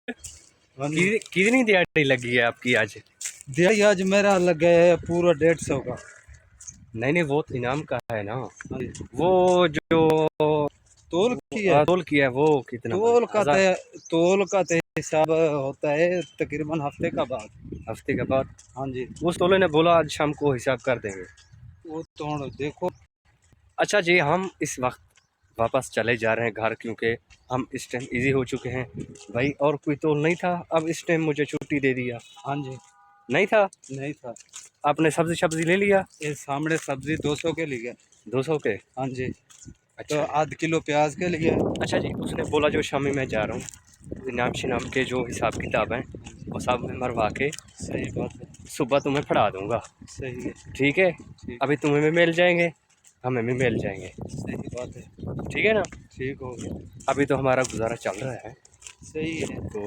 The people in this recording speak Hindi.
हाँ जी। कितनी दिहाड़ी लगी है आपकी आज? दिहाड़ी आज मेरा लग गया है पूरा 150 का। नहीं नहीं, वो तो इनाम का है ना। हाँ जी। वो जो तोल की है। तोल किया है वो कितना तोल बना? का 1000? ते तोल का ते हिसाब होता है तकरीबन हफ्ते का बाद। हफ्ते के बाद? हाँ जी। उस तोले ने बोला आज शाम को हिसाब कर देंगे। वो तो देखो। अच्छा जी, हम इस वक्त वापस चले जा रहे हैं घर, क्योंकि हम इस टाइम इजी हो चुके हैं भाई। और कोई तोल नहीं था, अब इस टाइम मुझे छुट्टी दे दिया। हाँ जी। नहीं था? नहीं था। आपने सब्जी ले लिया? ये सामने सब्जी 200 के लिए। 200 के? हाँ जी। तो अच्छा आध किलो प्याज के लिए। अच्छा जी, उसने बोला जो शामी मैं जा रहा हूँ, इनाम शिनाम के जो हिसाब किताब हैं वो सब मैं मरवा के सही बात है। सुबह तुम्हें पढ़ा दूंगा। सही है। ठीक है? ठीक। अभी तुम्हें भी मिल जाएंगे, हमें भी मिल जाएंगे। सही बात है। ठीक है ना? ठीक हो गया। अभी तो हमारा गुजारा चल रहा है। सही है। तो